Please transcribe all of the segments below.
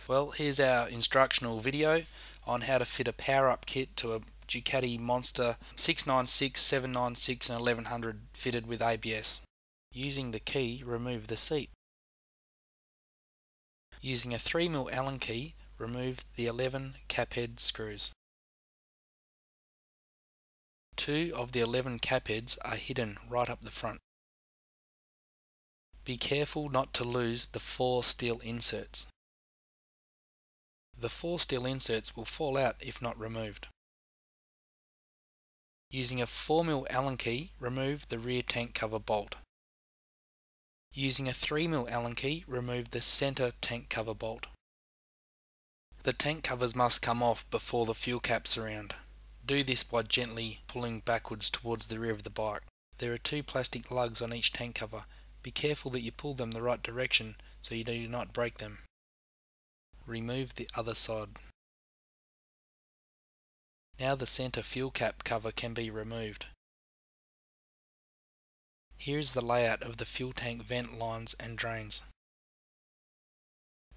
Well, here's our instructional video on how to fit a power-up kit to a Ducati Monster 696, 796 and 1100 fitted with ABS. Using the key, remove the seat. Using a 3mm Allen key, remove the 11 cap head screws. 2 of the 11 cap heads are hidden right up the front. Be careful not to lose the 4 steel inserts. The 4 steel inserts will fall out if not removed. Using a 4mm Allen key, remove the rear tank cover bolt. Using a 3mm Allen key, remove the center tank cover bolt. The tank covers must come off before the fuel cap surround. Do this by gently pulling backwards towards the rear of the bike. There are 2 plastic lugs on each tank cover. Be careful that you pull them the right direction so you do not break them. Remove the other side. Now the center fuel cap cover can be removed. Here is the layout of the fuel tank vent lines and drains.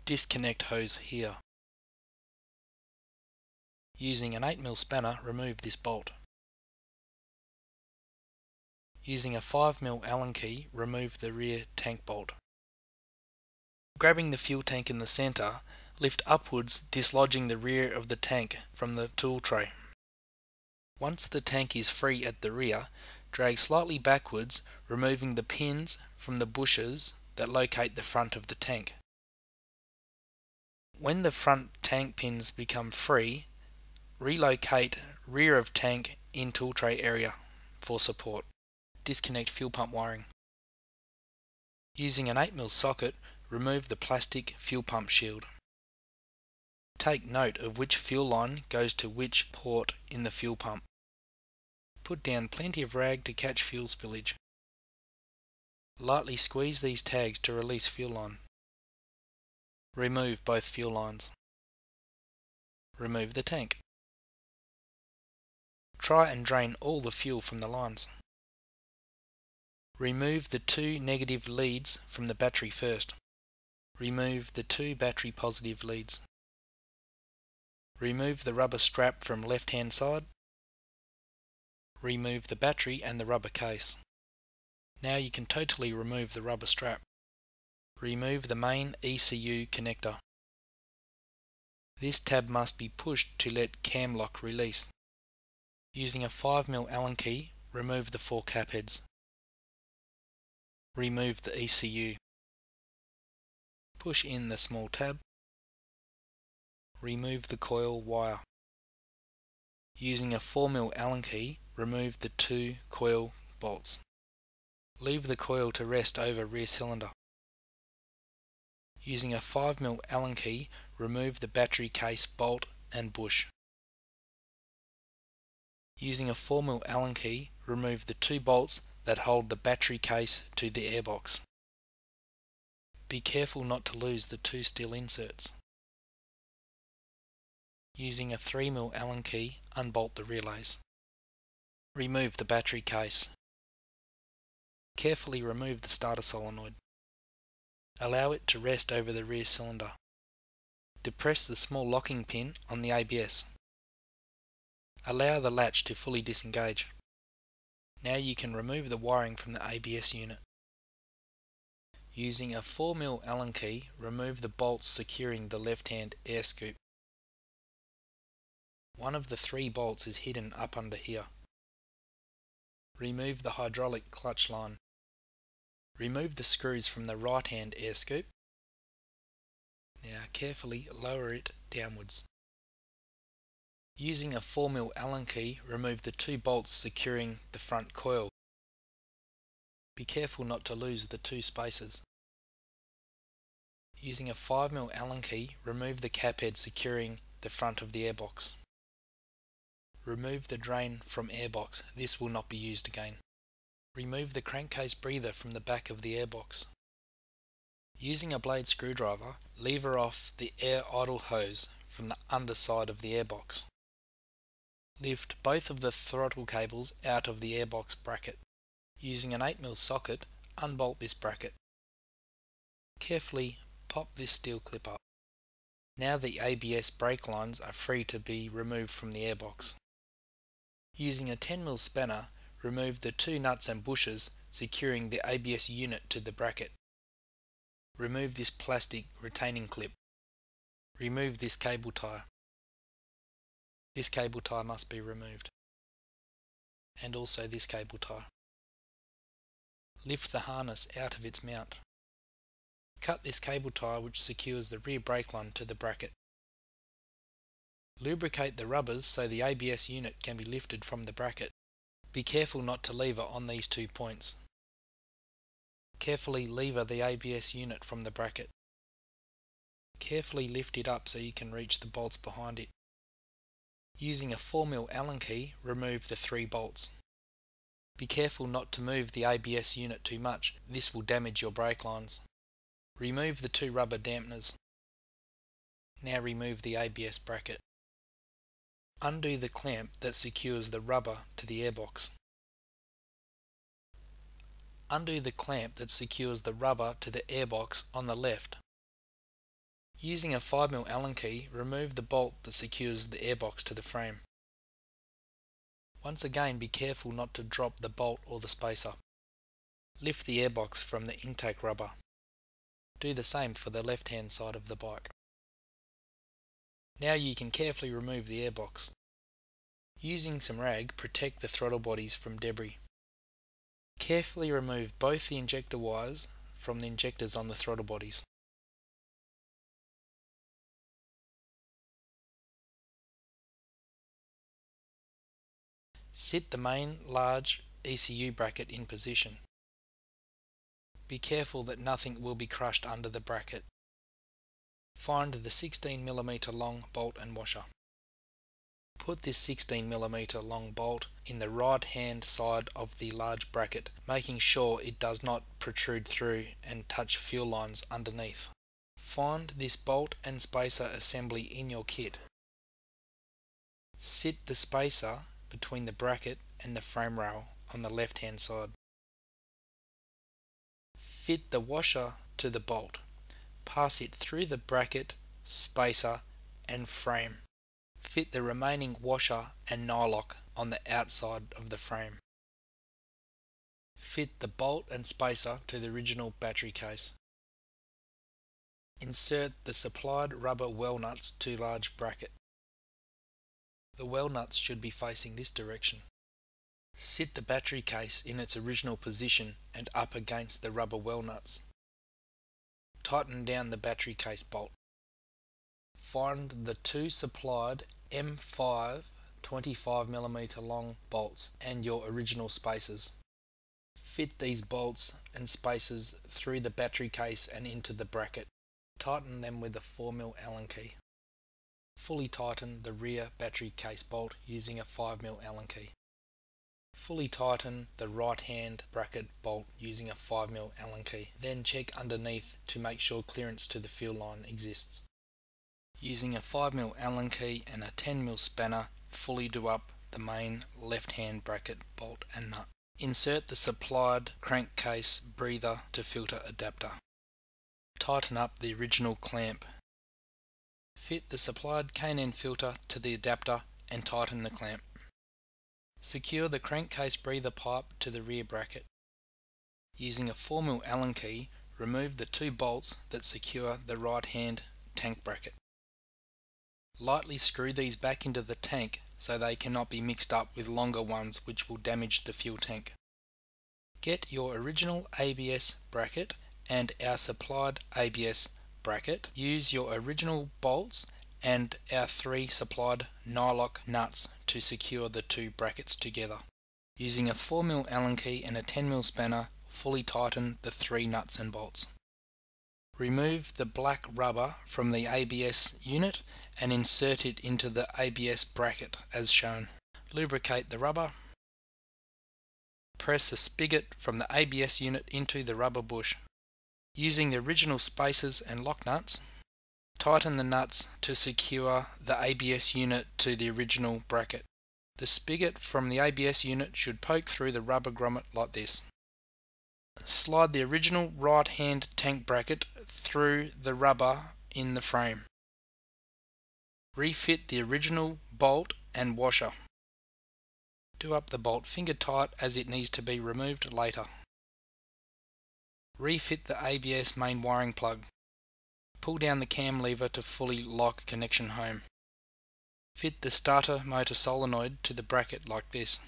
Disconnect hose here. Using an 8mm spanner, remove this bolt. Using a 5mm Allen key, remove the rear tank bolt. Grabbing the fuel tank in the center, lift upwards, dislodging the rear of the tank from the tool tray. Once the tank is free at the rear, drag slightly backwards, removing the pins from the bushes that locate the front of the tank. When the front tank pins become free, relocate rear of tank in tool tray area for support. Disconnect fuel pump wiring. Using an 8mm socket, remove the plastic fuel pump shield. Take note of which fuel line goes to which port in the fuel pump. Put down plenty of rag to catch fuel spillage. Lightly squeeze these tags to release fuel line. Remove both fuel lines. Remove the tank. Try and drain all the fuel from the lines. Remove the 2 negative leads from the battery first. Remove the 2 battery positive leads. Remove the rubber strap from left hand side. Remove the battery and the rubber case. Now you can totally remove the rubber strap. Remove the main ECU connector. This tab must be pushed to let cam lock release. Using a 5mm Allen key, remove the 4 cap heads. Remove the ECU. Push in the small tab. Remove the coil wire. Using a 4mm Allen key, remove the 2 coil bolts. Leave the coil to rest over rear cylinder. Using a 5mm Allen key, remove the battery case bolt and bush. Using a 4mm Allen key, remove the 2 bolts that hold the battery case to the airbox. Be careful not to lose the 2 steel inserts. Using a 3mm Allen key, unbolt the relays. Remove the battery case. Carefully remove the starter solenoid. Allow it to rest over the rear cylinder. Depress the small locking pin on the ABS. Allow the latch to fully disengage. Now you can remove the wiring from the ABS unit. Using a 4mm Allen key, remove the bolts securing the left-hand air scoop. One of the 3 bolts is hidden up under here. Remove the hydraulic clutch line. Remove the screws from the right-hand air scoop. Now carefully lower it downwards. Using a 4mm Allen key, remove the 2 bolts securing the front coil. Be careful not to lose the 2 spaces. Using a 5mm Allen key, remove the cap head securing the front of the airbox. Remove the drain from airbox. This will not be used again. Remove the crankcase breather from the back of the airbox. Using a blade screwdriver, lever off the air idle hose from the underside of the airbox. Lift both of the throttle cables out of the airbox bracket. Using an 8mm socket, unbolt this bracket. Carefully pop this steel clip up. Now the ABS brake lines are free to be removed from the airbox. Using a 10mm spanner, remove the two nuts and bushes securing the ABS unit to the bracket. Remove this plastic retaining clip. Remove this cable tie. This cable tie must be removed. And also this cable tie. Lift the harness out of its mount. Cut this cable tie which secures the rear brake line to the bracket. Lubricate the rubbers so the ABS unit can be lifted from the bracket. Be careful not to lever on these 2 points. Carefully lever the ABS unit from the bracket. Carefully lift it up so you can reach the bolts behind it. Using a 4mm Allen key, remove the 3 bolts. Be careful not to move the ABS unit too much, this will damage your brake lines. Remove the 2 rubber dampeners. Now remove the ABS bracket. Undo the clamp that secures the rubber to the airbox. Undo the clamp that secures the rubber to the airbox on the left. Using a 5mm Allen key, remove the bolt that secures the airbox to the frame. Once again, be careful not to drop the bolt or the spacer. Lift the airbox from the intake rubber. Do the same for the left-hand side of the bike. Now you can carefully remove the airbox. Using some rag, protect the throttle bodies from debris. Carefully remove both the injector wires from the injectors on the throttle bodies. Sit the main large ECU bracket in position. Be careful that nothing will be crushed under the bracket. Find the 16mm long bolt and washer. Put this 16mm long bolt in the right hand side of the large bracket, making sure it does not protrude through and touch fuel lines underneath. Find this bolt and spacer assembly in your kit. Sit the spacer between the bracket and the frame rail on the left hand side. Fit the washer to the bolt. Pass it through the bracket, spacer and frame. Fit the remaining washer and nylock on the outside of the frame. Fit the bolt and spacer to the original battery case. Insert the supplied rubber well nuts to large bracket. The well nuts should be facing this direction. Sit the battery case in its original position and up against the rubber well nuts. Tighten down the battery case bolt. Find the 2 supplied M5 25mm long bolts and your original spacers. Fit these bolts and spacers through the battery case and into the bracket. Tighten them with a 4mm Allen key. Fully tighten the rear battery case bolt using a 5mm Allen key. Fully tighten the right hand bracket bolt using a 5mm Allen key. Then check underneath to make sure clearance to the fuel line exists. Using a 5mm Allen key and a 10mm spanner, fully do up the main left hand bracket bolt and nut. Insert the supplied crankcase breather to filter adapter. Tighten up the original clamp. Fit the supplied K&N filter to the adapter and tighten the clamp. Secure the crankcase breather pipe to the rear bracket. Using a 4mm Allen key, remove the 2 bolts that secure the right hand tank bracket. Lightly screw these back into the tank so they cannot be mixed up with longer ones which will damage the fuel tank. Get your original ABS bracket and our supplied ABS bracket. Use your original bolts and our 3 supplied nylock nuts to secure the 2 brackets together. Using a 4mm Allen key and a 10mm spanner, fully tighten the 3 nuts and bolts. Remove the black rubber from the ABS unit and insert it into the ABS bracket as shown. Lubricate the rubber. Press a spigot from the ABS unit into the rubber bush. Using the original spacers and lock nuts, tighten the nuts to secure the ABS unit to the original bracket. The spigot from the ABS unit should poke through the rubber grommet like this. Slide the original right hand tank bracket through the rubber in the frame. Refit the original bolt and washer. Do up the bolt finger tight as it needs to be removed later. Refit the ABS main wiring plug. Pull down the cam lever to fully lock connection home. Fit the starter motor solenoid to the bracket like this.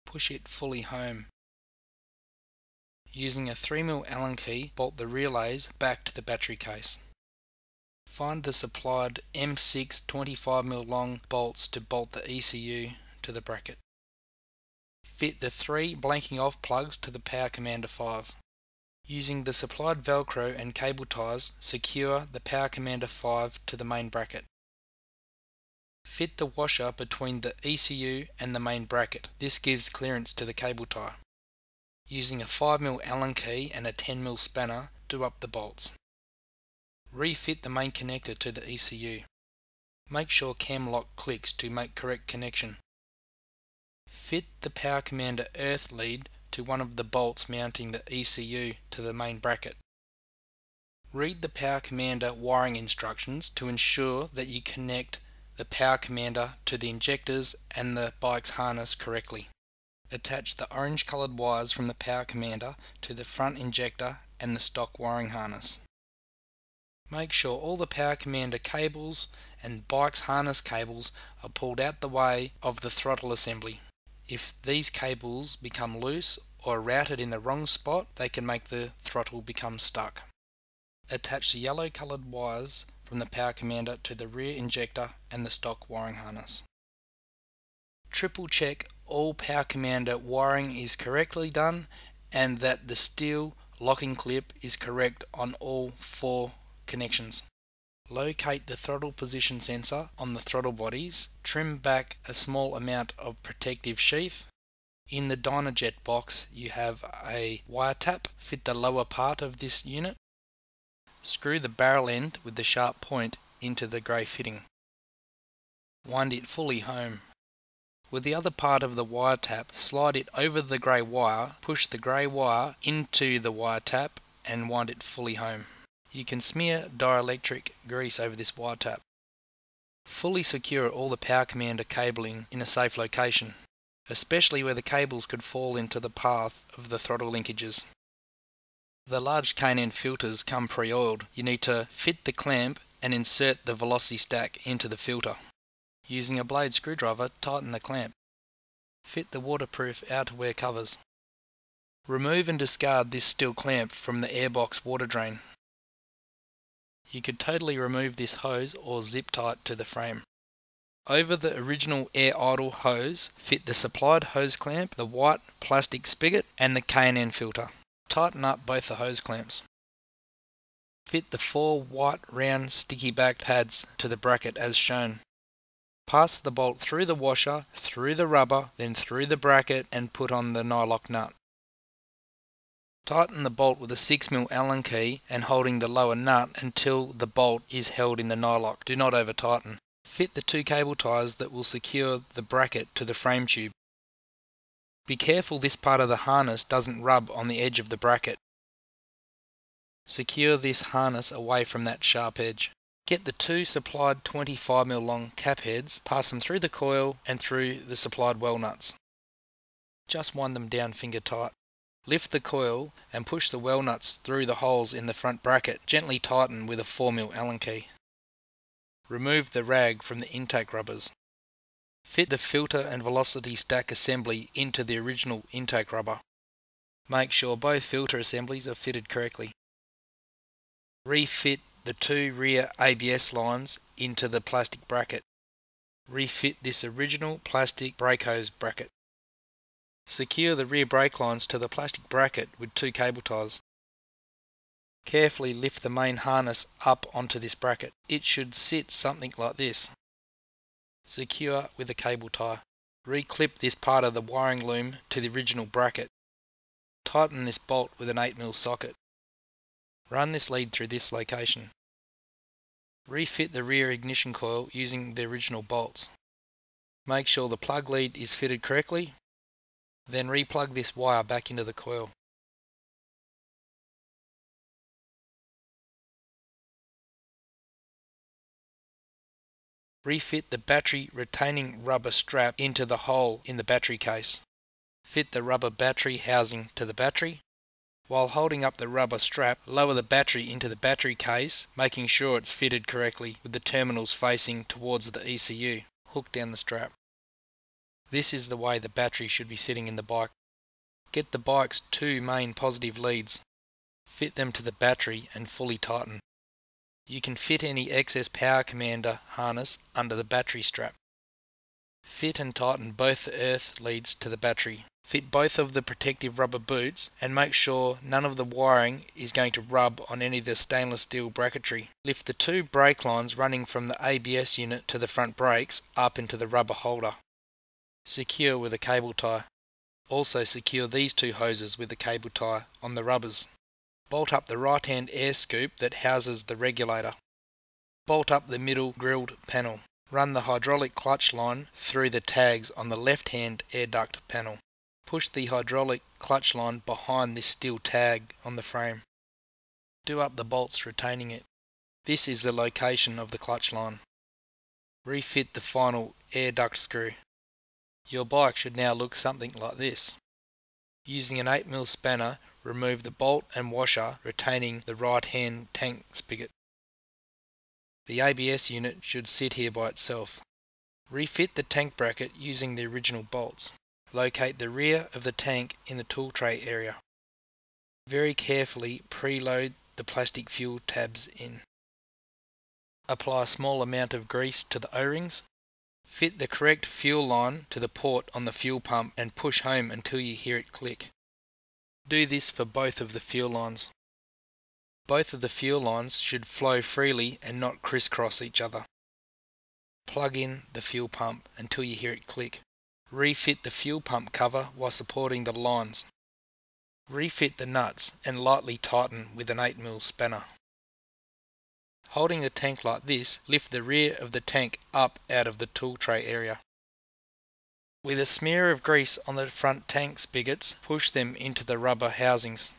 Push it fully home. Using a 3mm Allen key, bolt the relays back to the battery case. Find the supplied M6 25mm long bolts to bolt the ECU to the bracket. Fit the 3 blanking off plugs to the Power Commander 5. Using the supplied Velcro and cable ties, secure the Power Commander 5 to the main bracket. Fit the washer between the ECU and the main bracket. This gives clearance to the cable tie. Using a 5mm Allen key and a 10mm spanner, do up the bolts. Refit the main connector to the ECU. Make sure cam lock clicks to make correct connection. Fit the Power Commander earth lead to one of the bolts mounting the ECU to the main bracket. Read the Power Commander wiring instructions to ensure that you connect the Power Commander to the injectors and the bike's harness correctly. Attach the orange coloured wires from the Power Commander to the front injector and the stock wiring harness. Make sure all the Power Commander cables and bike's harness cables are pulled out the way of the throttle assembly. If these cables become loose or routed in the wrong spot, they can make the throttle become stuck. Attach the yellow coloured wires from the Power Commander to the rear injector and the stock wiring harness. Triple check all Power Commander wiring is correctly done and that the steel locking clip is correct on all 4 connections. Locate the throttle position sensor on the throttle bodies. Trim back a small amount of protective sheath. In the Dynajet box you have a wire tap. Fit the lower part of this unit. Screw the barrel end with the sharp point into the grey fitting. Wind it fully home. With the other part of the wire tap, slide it over the grey wire, push the grey wire into the wire tap and wind it fully home. You can smear dielectric grease over this wire tap. Fully secure all the Power Commander cabling in a safe location, especially where the cables could fall into the path of the throttle linkages. The large K&N filters come pre-oiled. You need to fit the clamp and insert the velocity stack into the filter. Using a blade screwdriver, tighten the clamp. Fit the waterproof outerwear covers. Remove and discard this steel clamp from the airbox water drain. You could totally remove this hose or zip tie it to the frame. Over the original air idle hose, fit the supplied hose clamp, the white plastic spigot and the K&N filter. Tighten up both the hose clamps. Fit the 4 white round sticky back pads to the bracket as shown. Pass the bolt through the washer, through the rubber, then through the bracket and put on the nylock nut. Tighten the bolt with a 6mm Allen key and holding the lower nut until the bolt is held in the nylock. Do not over tighten. Fit the 2 cable ties that will secure the bracket to the frame tube. Be careful this part of the harness doesn't rub on the edge of the bracket. Secure this harness away from that sharp edge. Get the 2 supplied 25mm long cap heads, pass them through the coil and through the supplied well nuts. Just wind them down finger tight. Lift the coil and push the well nuts through the holes in the front bracket. Gently tighten with a 4mm Allen key. Remove the rag from the intake rubbers. Fit the filter and velocity stack assembly into the original intake rubber. Make sure both filter assemblies are fitted correctly. Refit the 2 rear ABS lines into the plastic bracket. Refit this original plastic brake hose bracket. Secure the rear brake lines to the plastic bracket with 2 cable ties. Carefully lift the main harness up onto this bracket. It should sit something like this. Secure with a cable tie. Reclip this part of the wiring loom to the original bracket. Tighten this bolt with an 8mm socket. Run this lead through this location. Refit the rear ignition coil using the original bolts. Make sure the plug lead is fitted correctly. Then replug this wire back into the coil. Refit the battery retaining rubber strap into the hole in the battery case. Fit the rubber battery housing to the battery. While holding up the rubber strap, lower the battery into the battery case, making sure it's fitted correctly with the terminals facing towards the ECU. Hook down the strap. This is the way the battery should be sitting in the bike. Get the bike's two main positive leads. Fit them to the battery and fully tighten. You can fit any excess power commander harness under the battery strap. Fit and tighten both the earth leads to the battery. Fit both of the protective rubber boots and make sure none of the wiring is going to rub on any of the stainless steel bracketry. Lift the two brake lines running from the ABS unit to the front brakes up into the rubber holder. Secure with a cable tie. Also secure these two hoses with a cable tie on the rubbers. Bolt up the right-hand air scoop that houses the regulator. Bolt up the middle grilled panel. Run the hydraulic clutch line through the tags on the left-hand air duct panel. Push the hydraulic clutch line behind this steel tag on the frame. Do up the bolts retaining it. This is the location of the clutch line. Refit the final air duct screw. Your bike should now look something like this. Using an 8mm spanner, remove the bolt and washer retaining the right-hand tank spigot. The ABS unit should sit here by itself. Refit the tank bracket using the original bolts. Locate the rear of the tank in the tool tray area. Very carefully preload the plastic fuel tabs in. Apply a small amount of grease to the O-rings. Fit the correct fuel line to the port on the fuel pump and push home until you hear it click. Do this for both of the fuel lines. Both of the fuel lines should flow freely and not crisscross each other. Plug in the fuel pump until you hear it click. Refit the fuel pump cover while supporting the lines. Refit the nuts and lightly tighten with an 8mm spanner. Holding the tank like this, lift the rear of the tank up out of the tool tray area. With a smear of grease on the front tank spigots, push them into the rubber housings.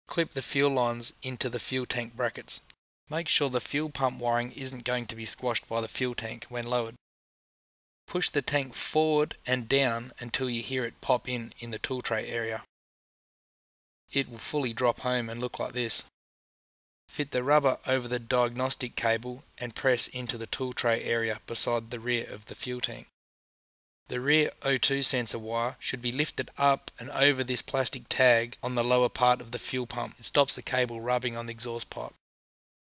Clip the fuel lines into the fuel tank brackets. Make sure the fuel pump wiring isn't going to be squashed by the fuel tank when lowered. Push the tank forward and down until you hear it pop in the tool tray area. It will fully drop home and look like this. Fit the rubber over the diagnostic cable and press into the tool tray area beside the rear of the fuel tank. The rear O2 sensor wire should be lifted up and over this plastic tag on the lower part of the fuel pump. It stops the cable rubbing on the exhaust pipe.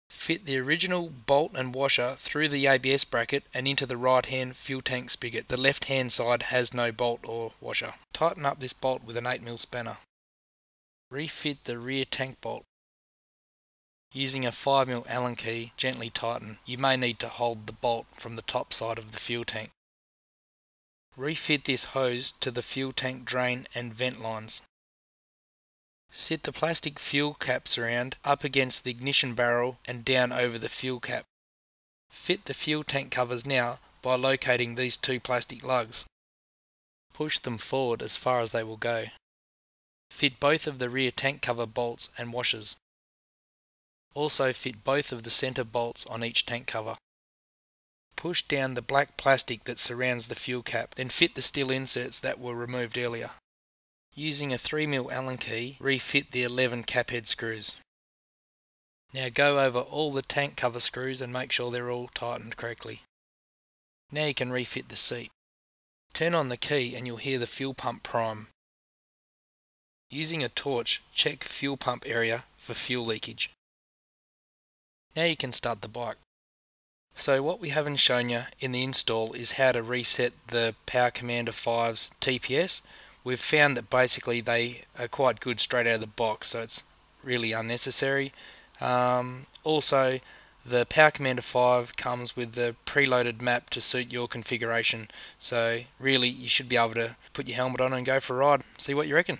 Fit the original bolt and washer through the ABS bracket and into the right-hand fuel tank spigot. The left-hand side has no bolt or washer. Tighten up this bolt with an 8mm spanner. Refit the rear tank bolt. Using a 5mm Allen key, gently tighten. You may need to hold the bolt from the top side of the fuel tank. Refit this hose to the fuel tank drain and vent lines. Sit the plastic fuel cap surround up against the ignition barrel and down over the fuel cap. Fit the fuel tank covers now by locating these two plastic lugs. Push them forward as far as they will go. Fit both of the rear tank cover bolts and washers. Also fit both of the center bolts on each tank cover. Push down the black plastic that surrounds the fuel cap, then fit the steel inserts that were removed earlier. Using a 3mm Allen key, refit the 11 cap head screws. Now go over all the tank cover screws and make sure they're all tightened correctly. Now you can refit the seat. Turn on the key and you'll hear the fuel pump prime. Using a torch, check fuel pump area for fuel leakage. Now you can start the bike. So what we haven't shown you in the install is how to reset the Power Commander 5's TPS. We've found that basically they are quite good straight out of the box, so it's really unnecessary. Also, the Power Commander 5 comes with the preloaded map to suit your configuration, so really you should be able to put your helmet on and go for a ride. See what you reckon.